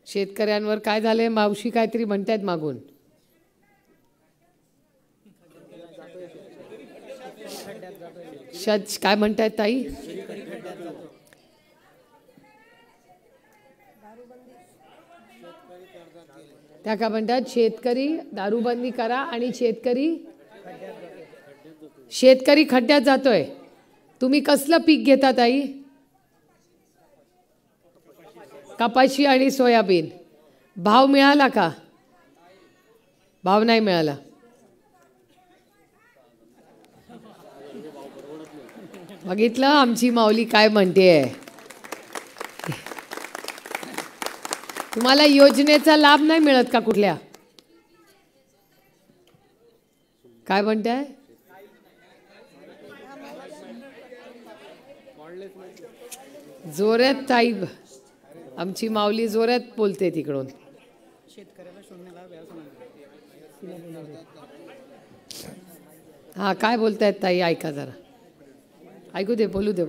शेतकऱ्यांवर काय झालंय? मावशी काहीतरी म्हणतायत मागून. काय म्हणतायत ताई? त्या काय म्हणतात? शेतकरी दारूबंदी करा आणि शेतकरी खड्ड्यात जातोय. तुम्ही कसलं पीक घेता ताई? कपाशी आणि सोयाबीन. भाव मिळाला का? भाव नाही मिळाला. बघितलं आमची माऊली काय म्हणते. तुम्हाला योजनेचा लाभ नाही मिळत का कुठल्या? काय म्हणताय? जोरात ताई, आमची माऊली जोरात बोलते तिकडून. हा काय बोलतायत ताई? ऐका जरा, ऐकू दे, बोलू दे.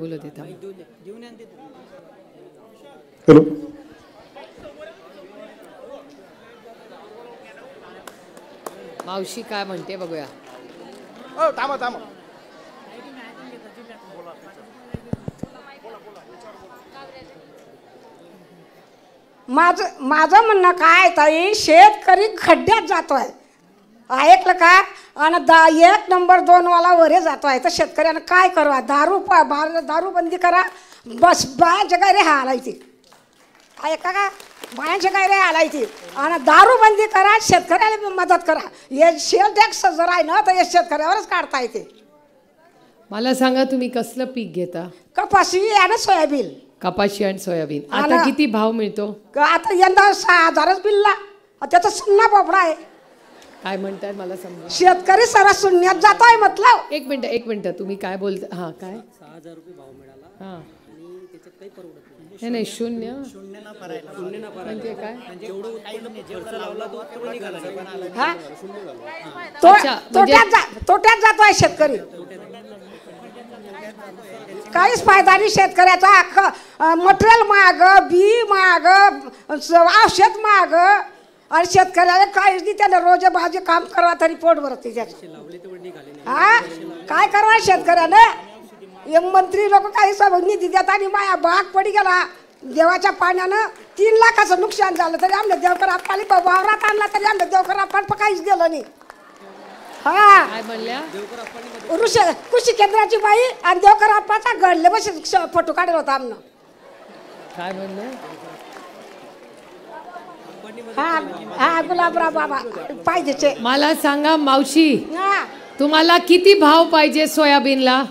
हॅलो, मावशी काय म्हणते बघूया. थांबा. माझं म्हणणं काय ताई, शेतकरी खड्ड्यात जातोय, ऐकलं का? आणि 1 नंबर 2 वाला वरे जातोय. तर शेतकऱ्यानं काय करावं? दारूबंदी करा, बस बायांच्या काय रे हालायची, ऐका का? बायांच्या काय रे हालायची. आणि दारूबंदी करा, शेतकऱ्याला मदत करा. हे सेल टॅक्स जर आहे ना तर हे शेतकऱ्यावरच काढता येते. मला सांगा तुम्ही कसलं पीक घेता? कपाशी आणि सोयाबीन. कपाशी आणि सोयाबीन. आता किती भाव मिळतो? आता यंदा 6,000च बिलला. त्याचा सुन्ना पोपडा आहे. काय म्हणताय मला समजा. शेतकरी सारा शून्यात जातोय मतलब. एक मिनिट तुम्ही काय बोलता? हा काय 6,000 रुपये भाव मिळाला. हा आणि त्याच्यात काही परवडत नाही. शून्य म्हणजे काय? जेवढं खर्च लावला तो तेवढं निघाला. तोट्यात जातोय शेतकरी. काहीच फायदा नाही शेतकऱ्याचा. मटेरियल महाग, बी महाग, औषध महाग, आणि शेतकऱ्याला काहीच नाही. त्याला रोज भाजी काम करा तरी पोट भरते त्याचे. हा काय करावं शेतकऱ्यानं? मंत्री लोक काही सब निधी देतात आणि माया बाग पडी गेला देवाच्या पाण्यानं. 3 लाखाचं नुकसान झालं तरी आमच्या देवकर आपल्याला वावरात आणला तरी आमच्या देवकर आपण काहीच गेलं नाही. हा काय म्हणल्या? कृषी केंद्राची बाई आणि देवकर आप्पाचा घडले बस फोटो काढला होता आमनं. काय म्हणलं? हा गुलाबराव बाबा पाहिजे. मला सांगा मावशी, तुम्हाला किती भाव पाहिजे सोयाबीनला?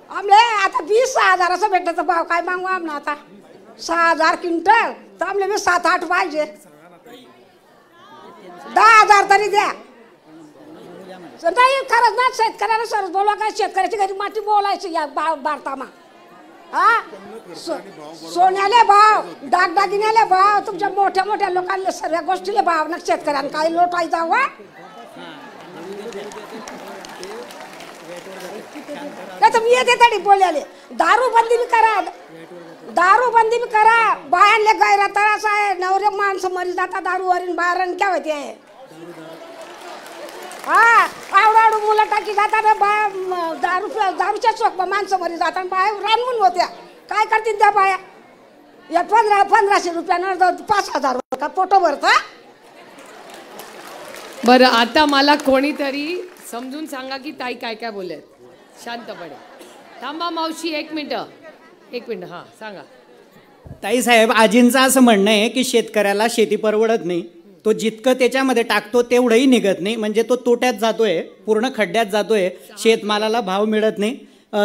आमले आता 20,000 भेटण्याचा भाव काय मागू आमना? आता 6,000 क्विंटल तर आमले 7-8 पाहिजे. 10,000 तरी द्या. नाही खरंच ना, शेतकऱ्याला सरस बोलवा. काय शेतकऱ्याची घरी माती बोलायची या भारतामा. हा सोन्याले भाव, दागदागिन्याले भाव, तुमच्या मोठ्या लोकांना सर्व गोष्टीले भाव ना. शेतकऱ्यांना काही लोटाय जावा. नाही तर मी येते तरी बोलायले. दारूबंदी बी करा. बायांले गैरा त्रास आहे. नवरे माणसं मरी जातात दारूवरील. बाहेर काय होते? हा आवडावडू मुलं टाकी जातात बाया. दारूच्या चोक माणसं मरी जातात. बाया रानवून होत्या. काय करतील त्या बाया? या 1500 रुपयानं 5,000 रुपये का पोटं भरता? बरं, आता मला कोणीतरी समजून सांगा की ताई काय काय बोलत. शांतपणे थांबा मावशी. एक मिनिट. हा सांगा. ताई साहेब, आजींचं असं म्हणणं आहे की शेतकऱ्याला शेती परवडत नाही. तो जितकं त्याच्यामध्ये टाकतो तेवढंही निघत नाही. म्हणजे तो तोट्यात जातोय, पूर्ण खड्ड्यात जातोय. शेतमालाला भाव मिळत नाही.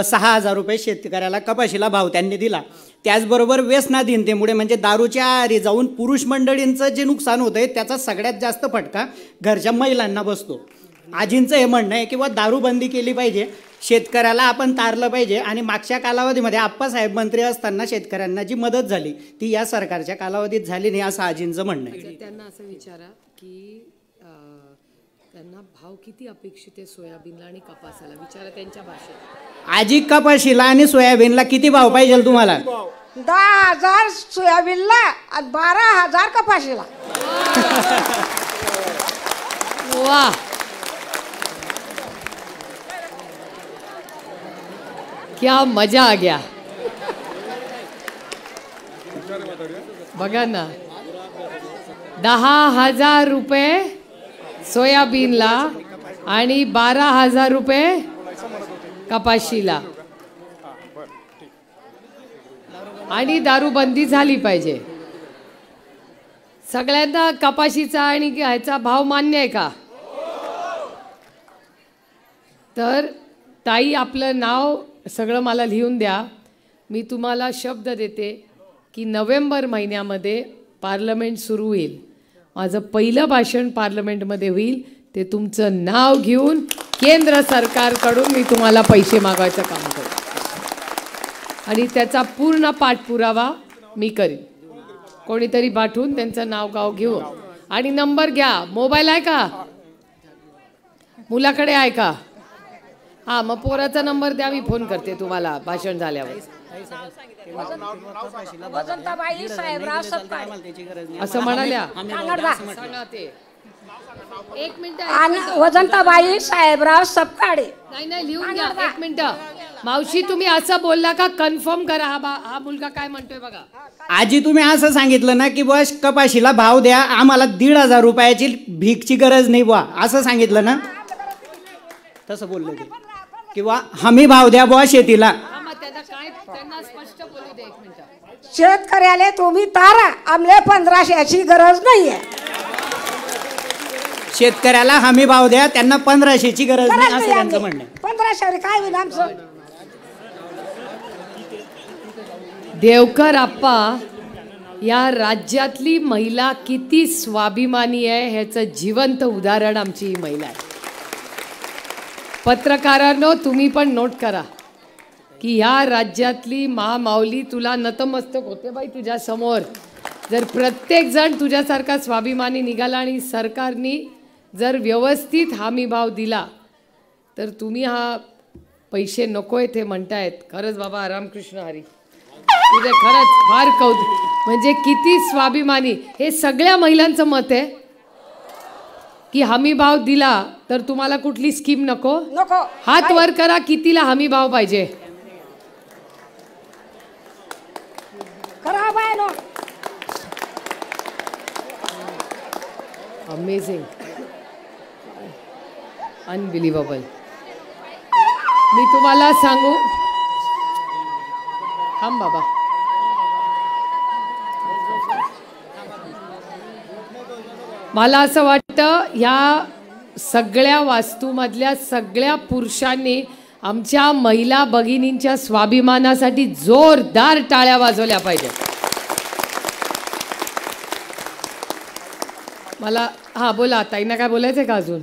6,000 रुपये शेतकऱ्याला कपाशीला भाव त्यांनी दिला. त्याचबरोबर व्यसनाधीनतेमुळे म्हणजे दारूच्या आहारी जाऊन पुरुष मंडळींचं जे नुकसान होतं आहे त्याचा सगळ्यात जास्त फटका घरच्या महिलांना बसतो. आजींचं हे म्हणणं आहे की दारूबंदी केली पाहिजे, शेतकऱ्याला आपण तारलं पाहिजे. आणि मागच्या कालावधीमध्ये आप्पासाहेब मंत्री असताना शेतकऱ्यांना जी मदत झाली ती या सरकारच्या कालावधीत झाली नाही असं आजींचं म्हणणं आहे. त्यांना असं विचारा की त्यांना भाव किती अपेक्षित आहे सोयाबीनला आणि कपासाला विचारा त्यांच्या भाषेत. आजी कपाशीला आणि सोयाबीनला किती भाव पाहिजे तुम्हाला? 10,000 सोयाबीनला आणि 12,000 कपाशीला. वा, क्या मजा आ गया. बघा ना, 10,000 रुपये सोयाबीनला आणि 12,000 रुपये कपाशीला. आणि दारूबंदी झाली पाहिजे. सगळ्यांना कपाशीचा आणि ह्याचा भाव मान्य आहे का? तर ताई, आपलं नाव सगळं मला लिहून द्या. मी तुम्हाला शब्द देते की नोव्हेंबर महिन्यामध्ये पार्लमेंट सुरू होईल. माझं पहिलं भाषण पार्लमेंटमध्ये होईल. ते तुमचं नाव घेऊन केंद्र सरकारकडून मी तुम्हाला पैसे मागवायचं काम करेन आणि त्याचा पूर्ण पाठपुरावा मी करीन. कोणीतरी पाठवून त्यांचं नाव गाव घेऊन आणि नंबर घ्या. मोबाईल आहे का मुलाकडे? आहे का? हां, मग पोराचा नंबर द्या, मी फोन करते तुम्हाला भाषण झाल्यावर. वसंताबाई साहेबराव सपकाळे असं म्हणाल्या. कानडदा. सांगा ते. एक मिनिट. आणि वसंताबाई साहेबराव सपकाळे. नाही, लिहून घ्या. एक मिनिट. मावशी, तुम्ही असं बोलला का? कन्फर्म करा. हा मुलगा काय म्हणतोय बघा. आजी, तुम्ही असं सांगितलं ना की बस कपाशीला भाव द्या, आम्हाला 1,500 रुपयाची भीकची गरज नाही बुवा, असं सांगितलं ना? तसं बोललं ते. किंवा हमी भाव द्या बुवा शेतीला. त्यांना स्पष्ट बोलू दे. एक मिनिट. शेतकऱ्याला तुम्ही तारा, आमले 1500ची गरज नाहीये. शेतकऱ्याला हमी भाव द्या, त्यांना 1500ची गरज नाही, असं त्यांचं म्हणणं आहे. 1500 काय होईल आमचं? देवकर आप्पा, या राज्यातली महिला किती स्वाभिमानी आहे ह्याचं जिवंत उदाहरण आमची ही महिला आहे. पत्रकारांनो, तुम्ही पण नोट करा की ह्या राज्यातली महामाऊली तुला नतमस्तक होते बाई तुझ्या समोर. जर प्रत्येकजण तुझ्यासारखा स्वाभिमानी निघाला आणि सरकारने जर व्यवस्थित हमी भाव दिला तर तुम्ही हा पैसे नकोय ते म्हणतायत. खरंच बाबा, रामकृष्ण हरी, तुझे खरंच फार कौतुक. म्हणजे किती स्वाभिमानी. हे सगळ्या महिलांचं मत आहे की हमी भाव दिला तर तुम्हाला कुठली स्कीम नको. नको. हात वर करा, कितीला हमी भाव पाहिजे? खराब आहे ना. Amazing, unbelievable. मी तुम्हाला सांगू, थांब बाबा, मला असं वाटतं ह्या सगळ्या वास्तूमधल्या सगळ्या पुरुषांनी आमच्या महिला भगिनींच्या स्वाभिमानासाठी जोरदार टाळ्या वाजवल्या पाहिजे. मला हां बोला, ताईंना काय बोलायचं का अजून?